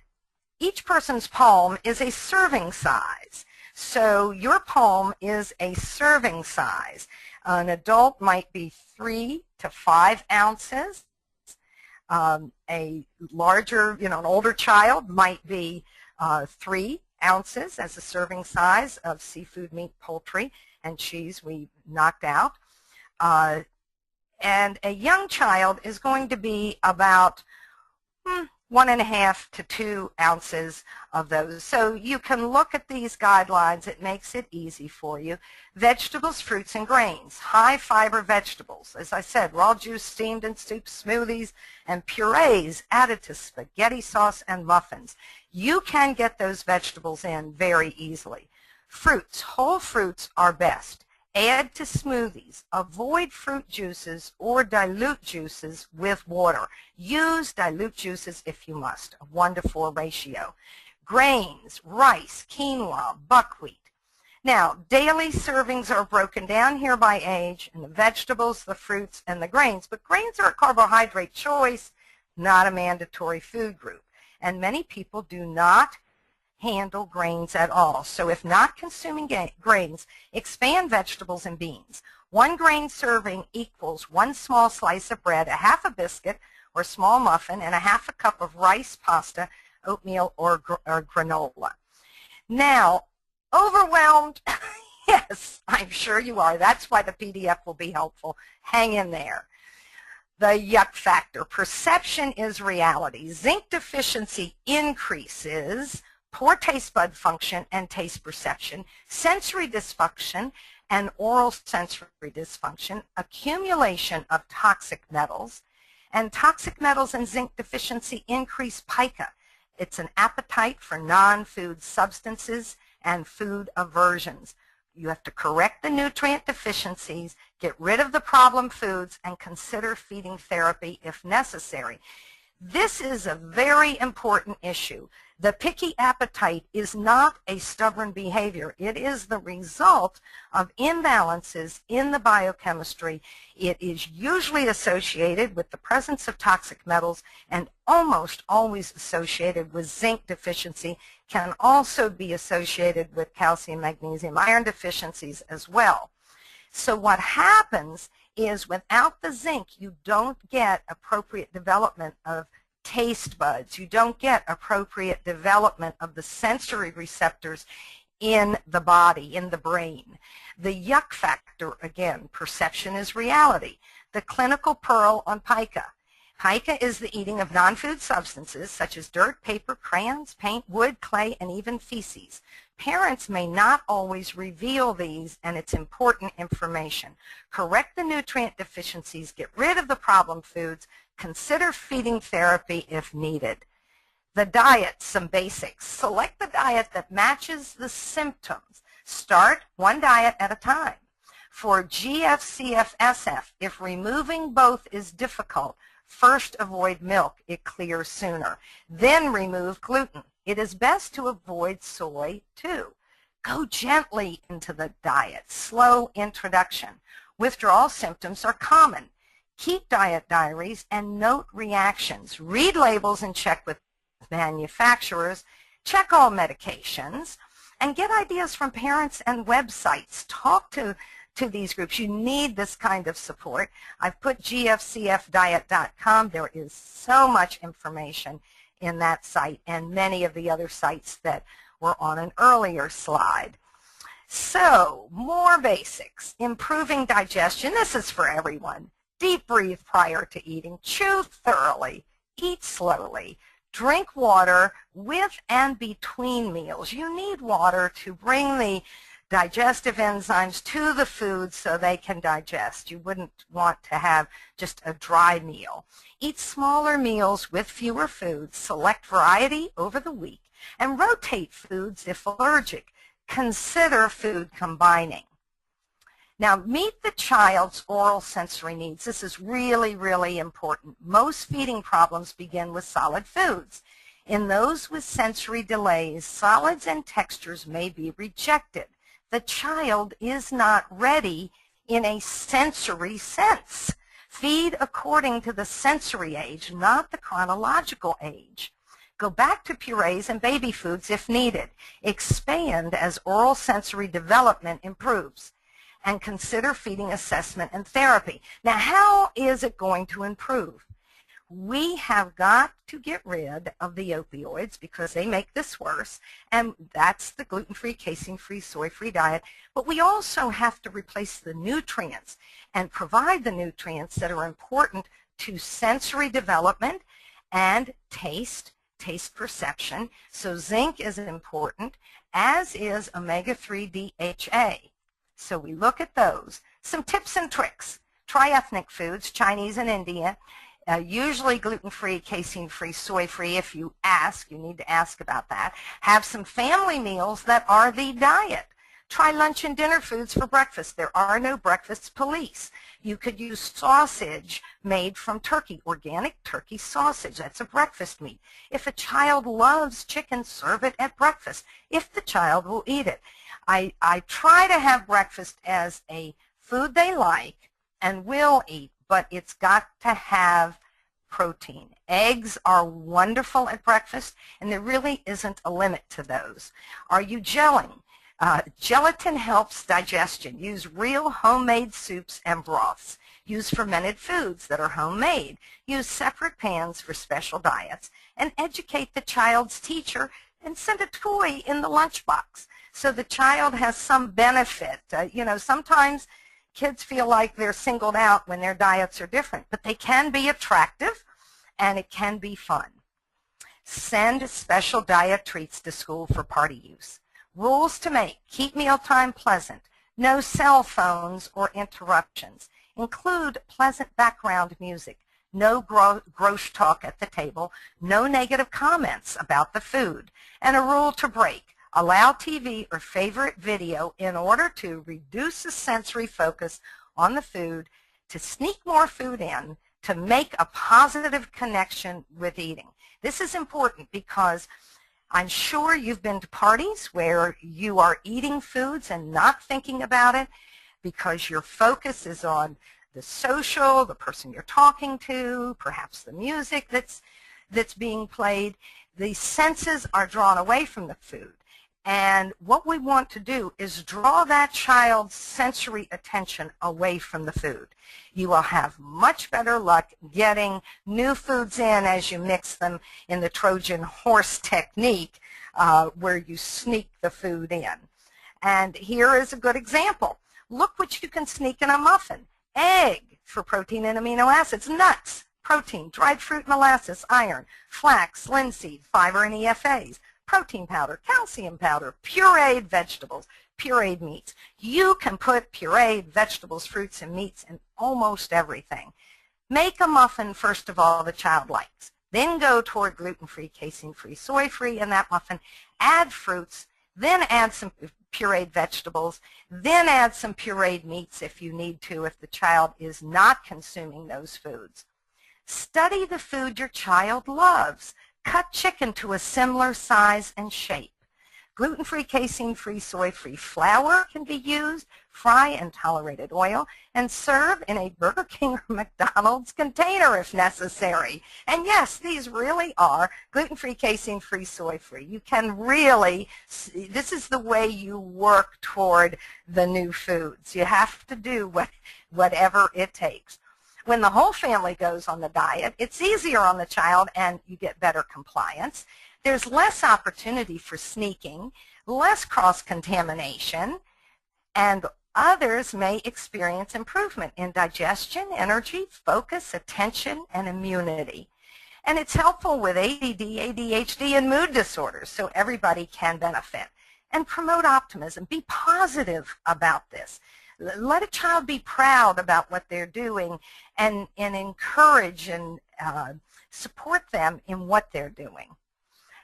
each person's palm is a serving size. So your palm is a serving size. An adult might be 3 to 5 ounces. A larger, an older child might be 3 ounces as a serving size of seafood, meat, poultry, and cheese we knocked out. And a young child is going to be about 1.5 to 2 ounces of those. So you can look at these guidelines. It makes it easy for you. Vegetables, fruits, and grains. High fiber vegetables. As I said, raw juice, steamed in soups, smoothies, and purees added to spaghetti sauce and muffins. You can get those vegetables in very easily. Fruits. Whole fruits are best. Add to smoothies. Avoid fruit juices or dilute juices with water. Use dilute juices if you must, a 1-to-4 ratio. Grains, rice, quinoa, buckwheat. Now, daily servings are broken down here by age, and the vegetables, the fruits, and the grains. But grains are a carbohydrate choice, not a mandatory food group. And many people do not handle grains at all. So if not consuming grains, expand vegetables and beans. 1 grain serving equals 1 small slice of bread, a half a biscuit or small muffin, and a half a cup of rice, pasta, oatmeal, or granola. Now, overwhelmed? Yes, I'm sure you are. That's why the PDF will be helpful. Hang in there. The yuck factor. Perception is reality. Zinc deficiency increases poor taste bud function and taste perception, sensory dysfunction and oral sensory dysfunction, accumulation of toxic metals, and toxic metals and zinc deficiency increase pica. It's an appetite for non-food substances and food aversions. You have to correct the nutrient deficiencies, get rid of the problem foods, and consider feeding therapy if necessary. This is a very important issue. The picky appetite is not a stubborn behavior. It is the result of imbalances in the biochemistry. It is usually associated with the presence of toxic metals and almost always associated with zinc deficiency, can also be associated with calcium, magnesium, iron deficiencies as well. So what happens is without the zinc, you don't get appropriate development of taste buds. You don't get appropriate development of the sensory receptors in the body, in the brain. The yuck factor, again, perception is reality. The clinical pearl on pica. Pica is the eating of non-food substances such as dirt, paper, crayons, paint, wood, clay, and even feces. Parents may not always reveal these, and it's important information. Correct the nutrient deficiencies, get rid of the problem foods, consider feeding therapy if needed. The diet, some basics. Select the diet that matches the symptoms. Start one diet at a time. For GFCF-SF, if removing both is difficult, first avoid milk. It clears sooner. Then remove gluten. It is best to avoid soy too. Go gently into the diet. Slow introduction. Withdrawal symptoms are common. Keep diet diaries and note reactions. Read labels and check with manufacturers. Check all medications and get ideas from parents and websites. Talk to these groups. You need this kind of support. I've put gfcfdiet.com. There is so much information in that site and many of the other sites that were on an earlier slide. So, more basics. Improving digestion. This is for everyone. Deep breathe prior to eating. Chew thoroughly. Eat slowly. Drink water with and between meals. You need water to bring the digestive enzymes to the food so they can digest. You wouldn't want to have just a dry meal. Eat smaller meals with fewer foods. Select variety over the week and rotate foods if allergic. Consider food combining. Now, meet the child's oral sensory needs. This is really, really important. Most feeding problems begin with solid foods. In those with sensory delays, solids and textures may be rejected. The child is not ready in a sensory sense. Feed according to the sensory age, not the chronological age. Go back to purees and baby foods if needed. Expand as oral sensory development improves. And consider feeding assessment and therapy. Now, how is it going to improve? We have got to get rid of the opioids because they make this worse, and that's the gluten-free, casein-free, soy-free diet. But we also have to replace the nutrients and provide the nutrients that are important to sensory development and taste perception. So zinc is important, as is omega-3 DHA. So we look at those. Some tips and tricks. Try ethnic foods, Chinese and Indian. Usually gluten-free, casein-free, soy-free. If you ask, you need to ask about that. Have some family meals that are the diet. Try lunch and dinner foods for breakfast. There are no breakfast police. You could use sausage made from turkey, organic turkey sausage. That's a breakfast meat. If a child loves chicken, serve it at breakfast, if the child will eat it. I try to have breakfast as a food they like and will eat, but it's got to have protein. Eggs are wonderful at breakfast, and there really isn't a limit to those. Are you gelling? Gelatin helps digestion. Use real homemade soups and broths. Use fermented foods that are homemade. Use separate pans for special diets. And educate the child's teacher and send a toy in the lunchbox so the child has some benefit. Sometimes kids feel like they're singled out when their diets are different, but they can be attractive and it can be fun. Send special diet treats to school for party use. Rules to make. Keep mealtime pleasant. No cell phones or interruptions. Include pleasant background music. No gross talk at the table. No negative comments about the food. And a rule to break. Allow TV or favorite video in order to reduce the sensory focus on the food, to sneak more food in, to make a positive connection with eating. This is important because I'm sure you've been to parties where you are eating foods and not thinking about it because your focus is on the social, the person you're talking to, perhaps the music that's being played. The senses are drawn away from the food. And what we want to do is draw that child's sensory attention away from the food. You will have much better luck getting new foods in as you mix them in the Trojan horse technique where you sneak the food in. And here is a good example. Look what you can sneak in a muffin. Egg for protein and amino acids. Nuts, protein. Dried fruit, molasses, iron. Flax, linseed, fiber and EFAs. Protein powder, calcium powder, pureed vegetables, pureed meats. You can put pureed vegetables, fruits, and meats in almost everything. Make a muffin, first of all, the child likes. Then go toward gluten-free, casein-free, soy-free in that muffin. Add fruits, then add some pureed vegetables, then add some pureed meats if you need to, if the child is not consuming those foods. Study the food your child loves. Cut chicken to a similar size and shape. Gluten-free, casein-free, soy-free flour can be used. Fry in tolerated oil and serve in a Burger King or McDonald's container if necessary. And yes, these really are gluten-free, casein-free, soy-free. You can really, this is the way you work toward the new foods. You have to do whatever it takes. When the whole family goes on the diet, it's easier on the child and you get better compliance. There's less opportunity for sneaking, less cross-contamination, and others may experience improvement in digestion, energy, focus, attention, and immunity. And it's helpful with ADD, ADHD, and mood disorders, so everybody can benefit. And promote optimism. Be positive about this. Let a child be proud about what they're doing and encourage and support them in what they're doing.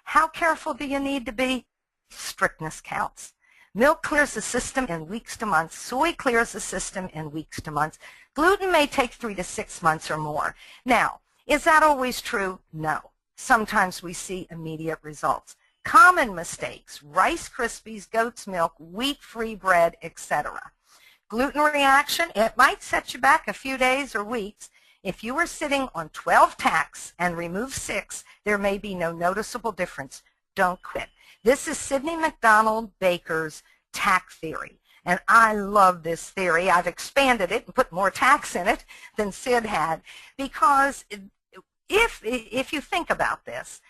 How careful do you need to be? Strictness counts. Milk clears the system in weeks to months. Soy clears the system in weeks to months. Gluten may take 3 to 6 months or more. Now, is that always true? No. Sometimes we see immediate results. Common mistakes: Rice Krispies, goat's milk, wheat-free bread, etc. Gluten reaction, it might set you back a few days or weeks. If you are sitting on 12 tacks and remove 6, there may be no noticeable difference. Don't quit. This is Sidney McDonald Baker's tack theory, and I love this theory. I've expanded it and put more tacks in it than Sid had, because if you think about this,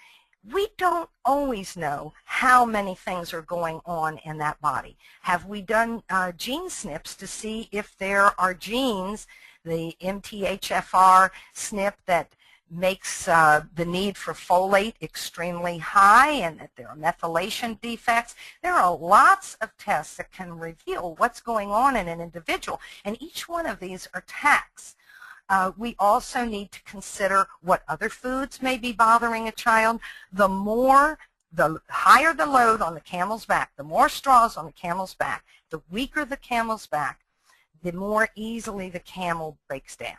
we don't always know how many things are going on in that body. Have we done gene SNPs to see if there are genes, the MTHFR SNP that makes the need for folate extremely high, and that there are methylation defects? There are lots of tests that can reveal what's going on in an individual, and each one of these are tacks. We also need to consider what other foods may be bothering a child. The higher the load on the camel's back, the more straws on the camel's back, the weaker the camel's back, the more easily the camel breaks down.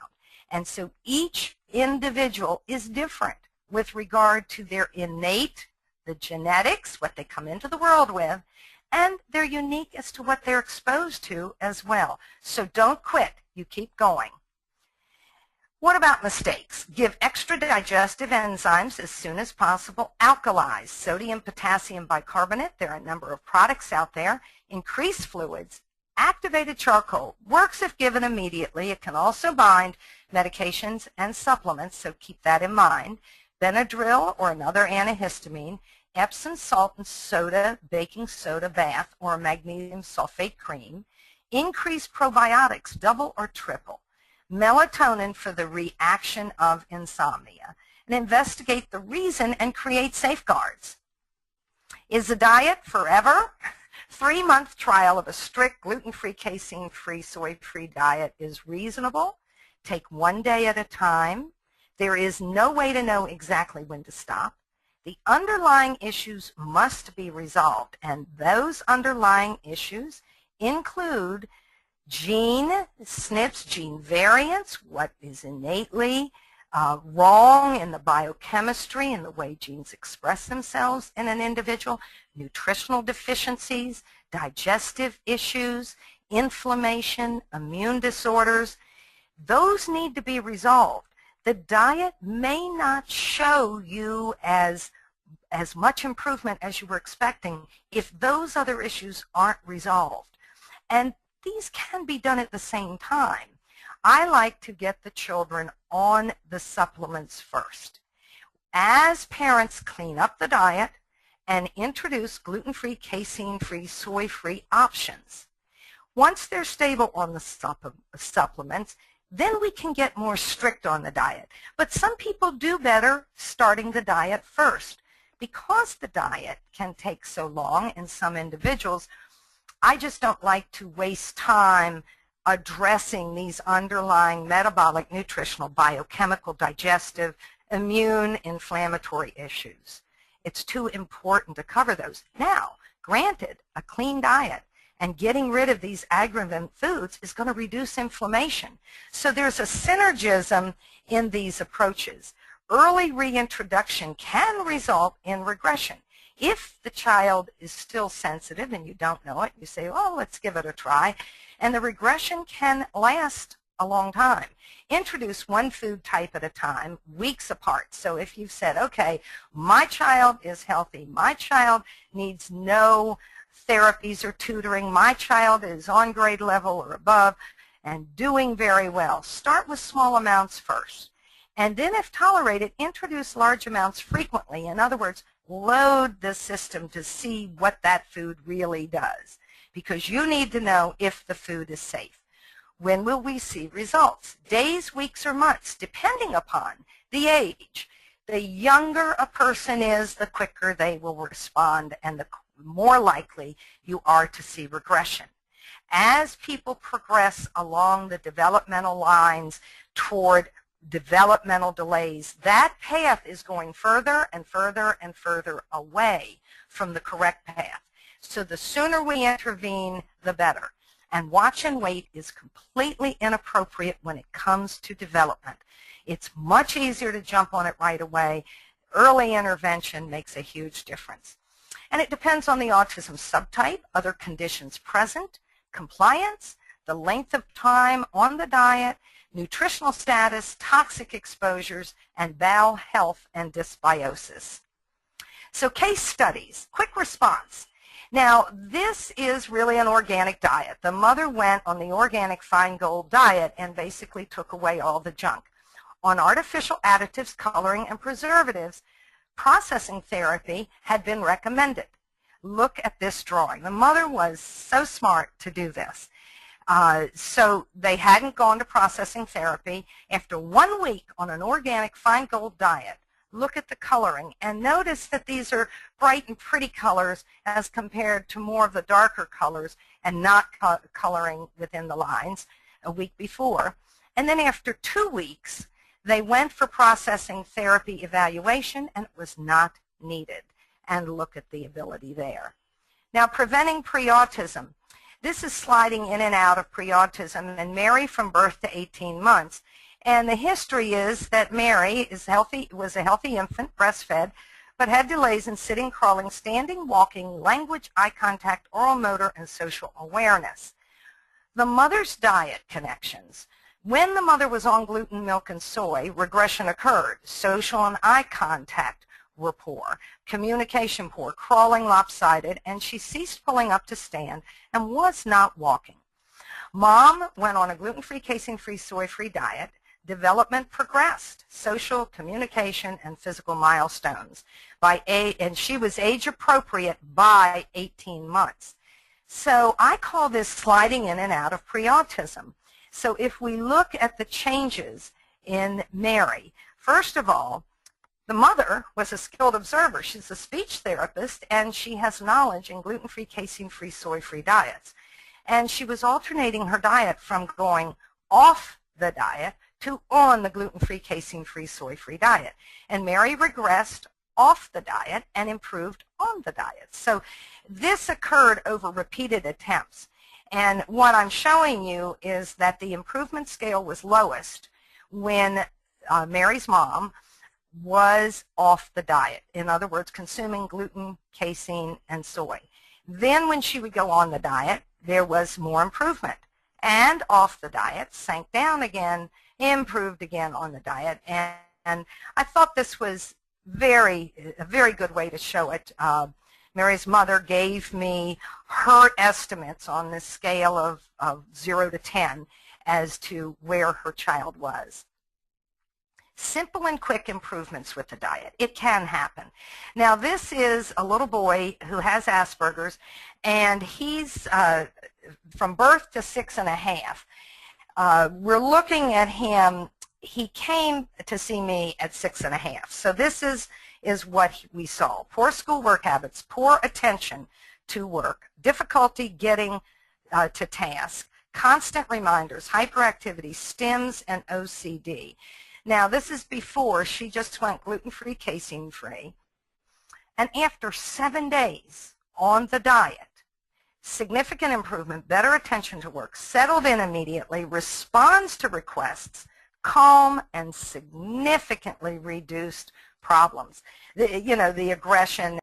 And so each individual is different with regard to their innate, the genetics, what they come into the world with, and they're unique as to what they're exposed to as well. So don't quit. You keep going. What about mistakes? Give extra digestive enzymes as soon as possible. Alkalize, sodium, potassium bicarbonate. There are a number of products out there. Increase fluids. Activated charcoal works if given immediately. It can also bind medications and supplements, so keep that in mind. Benadryl or another antihistamine. Epsom salt and soda, baking soda bath, or magnesium sulfate cream. Increase probiotics, double or triple. Melatonin for the reaction of insomnia. And investigate the reason and create safeguards. Is the diet forever? 3-month trial of a strict gluten-free, casein-free, soy-free diet is reasonable. Take 1 day at a time. There is no way to know exactly when to stop. The underlying issues must be resolved, and those underlying issues include gene SNPs, gene variants, what is innately wrong in the biochemistry and the way genes express themselves in an individual, nutritional deficiencies, digestive issues, inflammation, immune disorders. Those need to be resolved. The diet may not show you as much improvement as you were expecting if those other issues aren't resolved. And these can be done at the same time. I like to get the children on the supplements first. As parents clean up the diet and introduce gluten-free, casein-free, soy-free options. Once they're stable on the supplements, then we can get more strict on the diet. But some people do better starting the diet first. Because the diet can take so long in some individuals, I just don't like to waste time addressing these underlying metabolic, nutritional, biochemical, digestive, immune, inflammatory issues. It's too important to cover those. Now, granted, a clean diet and getting rid of these aggravant foods is going to reduce inflammation. So there's a synergism in these approaches. Early reintroduction can result in regression. If the child is still sensitive and you don't know it, you say, oh, let's give it a try. And the regression can last a long time. Introduce one food type at a time, weeks apart. So if you've said, okay, my child is healthy, my child needs no therapies or tutoring, my child is on grade level or above and doing very well, start with small amounts first. And then if tolerated, introduce large amounts frequently. In other words, load the system to see what that food really does, because you need to know if the food is safe. When will we see results? Days, weeks, or months, depending upon the age. The younger a person is, the quicker they will respond and the more likely you are to see regression. As people progress along the developmental lines toward developmental delays, that path is going further and further and further away from the correct path. So the sooner we intervene, the better. And watch and wait is completely inappropriate when it comes to development. It's much easier to jump on it right away. Early intervention makes a huge difference. And it depends on the autism subtype, other conditions present, compliance, the length of time on the diet, nutritional status, toxic exposures, and bowel health and dysbiosis. So case studies, quick response. Now, this is really an organic diet. The mother went on the organic Feingold diet and basically took away all the junk. On artificial additives, coloring, and preservatives, processing therapy had been recommended. Look at this drawing. The mother was so smart to do this. So they hadn't gone to processing therapy. After 1 week on an organic Feingold diet, look at the coloring and notice that these are bright and pretty colors as compared to more of the darker colors and not coloring within the lines a week before. And then after 2 weeks, they went for processing therapy evaluation and it was not needed. And look at the ability there. Now, preventing pre-autism. This is sliding in and out of pre-autism, and Mary from birth to 18 months. And the history is that Mary was a healthy infant, breastfed, but had delays in sitting, crawling, standing, walking, language, eye contact, oral motor, and social awareness. The mother's diet connections. When the mother was on gluten, milk, and soy, regression occurred. Social and eye contact were poor, communication poor, crawling lopsided, and she ceased pulling up to stand and was not walking. Mom went on a gluten-free, casein-free, soy-free diet. Development progressed, social, communication, and physical milestones. And she was age appropriate by 18 months. So I call this sliding in and out of pre-autism. So if we look at the changes in Mary, first of all, the mother was a skilled observer. She's a speech therapist, and she has knowledge in gluten-free, casein-free, soy-free diets. And she was alternating her diet from going off the diet to on the gluten-free, casein-free, soy-free diet. And Mary regressed off the diet and improved on the diet. So this occurred over repeated attempts. And what I'm showing you is that the improvement scale was lowest when Mary's mom was off the diet. In other words, consuming gluten, casein, and soy. Then when she would go on the diet, there was more improvement. And off the diet, sank down again, improved again on the diet. And I thought this was a very good way to show it. Mary's mother gave me her estimates on this scale of 0 to 10 as to where her child was. Simple and quick improvements with the diet. It can happen. Now, this is a little boy who has Asperger's, and he's from birth to 6.5. We're looking at him. He came to see me at 6.5. So this is what we saw. Poor schoolwork habits, poor attention to work, difficulty getting to task, constant reminders, hyperactivity, stims, and OCD. Now, this is before she just went gluten-free, casein-free. And after 7 days on the diet, significant improvement, better attention to work, settled in immediately, responds to requests, calm, and significantly reduced problems. The aggression